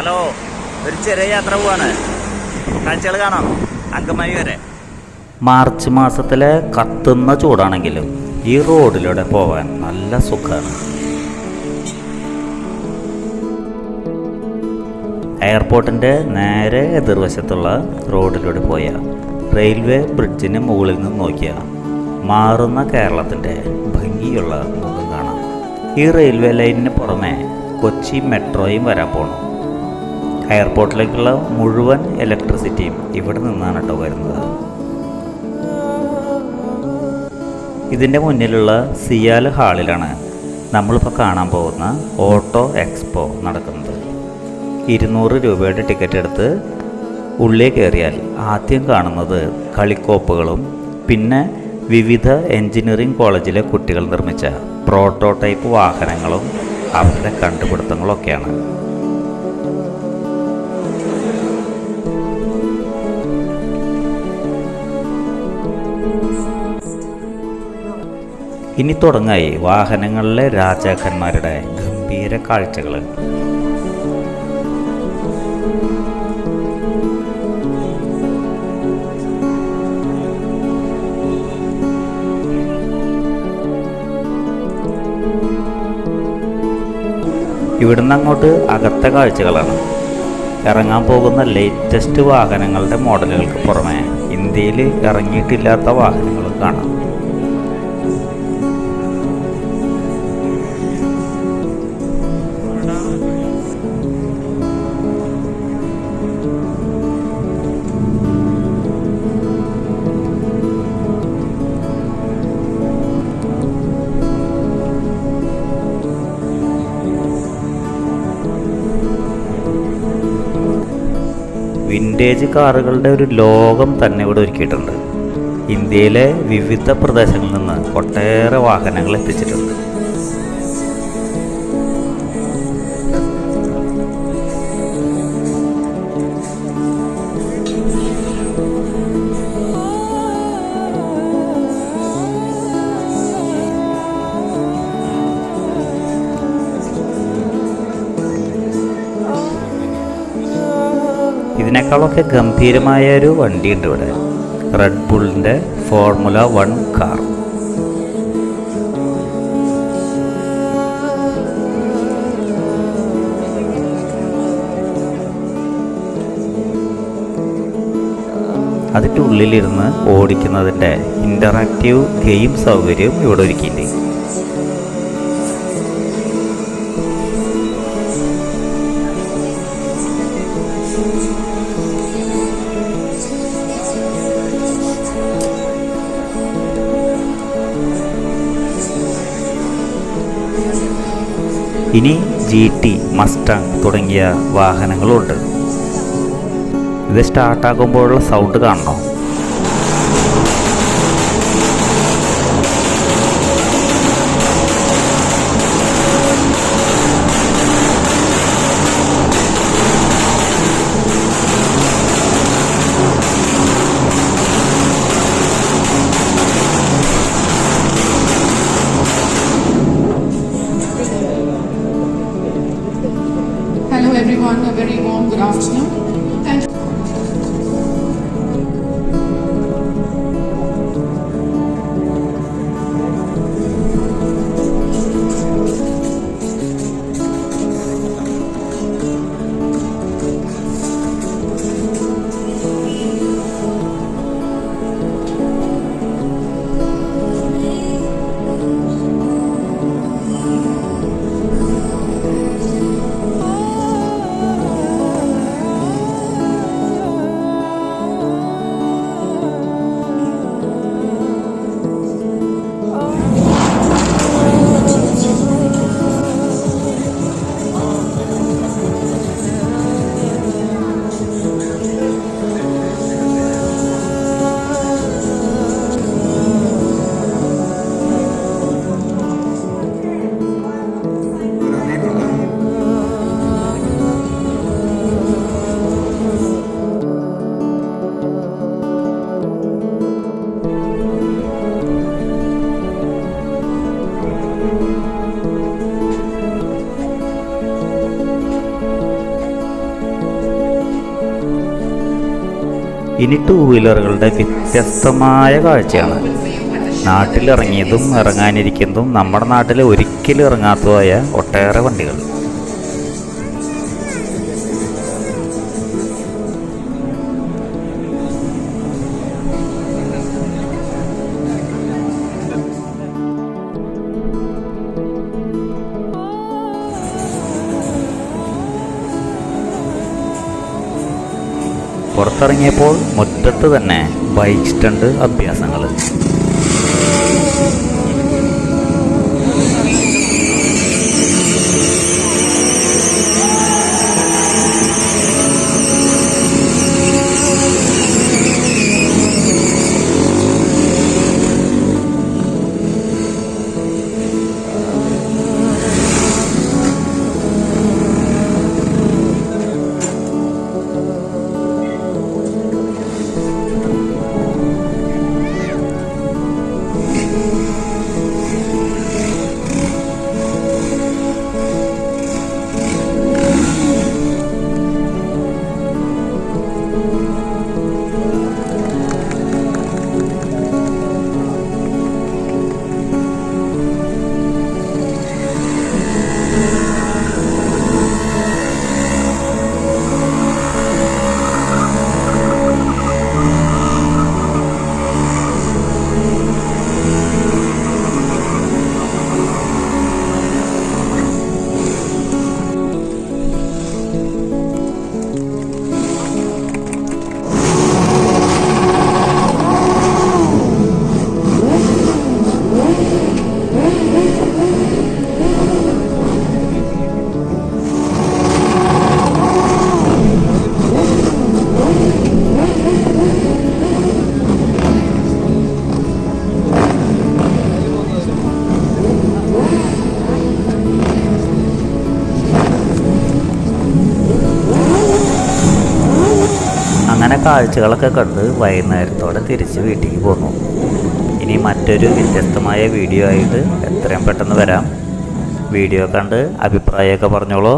Hello, ഒരു ചെറിയ യാത്ര പോവാണ്. കാഴ്ചകൾ കാണാം അങ്കമാലി വരെ. മാർച്ച് മാസത്തിലെ കത്തുന്ന ചൂടാണെങ്കിലും ഈ റോഡിലൂടെ പോകാൻ നല്ല സുഖമാണ്. എയർപോർട്ടിൻ്റെ നേരെ എതിർവശത്തുള്ള റോഡിലൂടെ പോയ റെയിൽവേ ബ്രിഡ്ജിന് മുകളിൽ നിന്ന് നോക്കിയാൽ മാറുന്ന കേരളത്തിൻ്റെ ഭംഗിയുള്ള മുഖം കാണാം. ഈ റെയിൽവേ ലൈനിന് പുറമെ കൊച്ചി മെട്രോയും വരാൻ പോകണം. എയർപോർട്ടിലേക്കുള്ള മുഴുവൻ ഇലക്ട്രിസിറ്റിയും ഇവിടെ നിന്നാണ് കേട്ടോ വരുന്നത്. ഇതിൻ്റെ മുന്നിലുള്ള സിയാൽ ഹാളിലാണ് നമ്മളിപ്പോൾ കാണാൻ പോകുന്ന ഓട്ടോ എക്സ്പോ നടക്കുന്നത്. 200 രൂപയുടെ ടിക്കറ്റ് എടുത്ത് ഉള്ളിൽ കയറിയാൽ ആദ്യം കാണുന്നത് കളിക്കോപ്പുകളും പിന്നെ വിവിധ എൻജിനീയറിംഗ് കോളേജിലെ കുട്ടികൾ നിർമ്മിച്ച പ്രോട്ടോടൈപ്പ് വാഹനങ്ങളും അവരുടെ കണ്ടുപിടുത്തങ്ങളൊക്കെയാണ്. ഇനി തുടങ്ങായി വാഹനങ്ങളിലെ രാജാക്കന്മാരുടെ ഗംഭീര കാഴ്ചകൾ. ഇവിടുന്ന് അങ്ങോട്ട് അകത്തെ കാഴ്ചകളാണ്. ഇറങ്ങാൻ പോകുന്ന ലേറ്റസ്റ്റ് വാഹനങ്ങളുടെ മോഡലുകൾക്ക് പുറമെ ഇന്ത്യയിൽ ഇറങ്ങിയിട്ടില്ലാത്ത വാഹനങ്ങളും കാണാം. വിൻറ്റേജ് കാറുകളുടെ ഒരു ലോകം തന്നെ ഇവിടെ ഒരുക്കിയിട്ടുണ്ട്. ഇന്ത്യയിലെ വിവിധ പ്രദേശങ്ങളിൽ നിന്ന് ഒട്ടേറെ വാഹനങ്ങൾ എത്തിച്ചിട്ടുണ്ട്. ഇതിനേക്കാളൊക്കെ ഗംഭീരമായ ഒരു വണ്ടിയുണ്ട് ഇവിടെ, റെഡ് ബുള്ളിൻ്റെ ഫോർമുല 1 കാർ. അതിൻ്റെ ഉള്ളിലിരുന്ന് ഓടിക്കുന്നതിൻ്റെ ഇൻ്ററാക്റ്റീവ് ഗെയിം സൗകര്യവും ഇവിടെ ഒരുക്കിയിട്ടുണ്ട്. ഇനി GT, മസ്റ്റാങ് തുടങ്ങിയ വാഹനങ്ങളുണ്ട്. ഇത് സ്റ്റാർട്ടാക്കുമ്പോഴുള്ള സൗണ്ട് കാണണോ? Hello everyone, a very warm good afternoon. Thank you. ഇനി ടൂ വീലറുകളുടെ വ്യത്യസ്തമായ കാഴ്ചയാണ്. നാട്ടിലിറങ്ങിയതും ഇറങ്ങാനിരിക്കുന്നതും നമ്മുടെ നാട്ടിൽ ഒരിക്കലും ഇറങ്ങാത്തതായ ഒട്ടേറെ വണ്ടികൾ. പുറത്തിറങ്ങിയപ്പോൾ മുറ്റത്ത് തന്നെ ബൈക്ക് സ്റ്റണ്ട് അഭ്യാസങ്ങൾ. അങ്ങനെ കാഴ്ചകളൊക്കെ കണ്ട് വൈകുന്നേരത്തോടെ തിരിച്ച് വീട്ടിലേക്ക് പോന്നു. ഇനി മറ്റൊരു വ്യത്യസ്തമായ വീഡിയോ ആയിട്ട് എത്രയും പെട്ടെന്ന് വരാം. വീഡിയോ കണ്ട് അഭിപ്രായമൊക്കെ പറഞ്ഞോളൂ.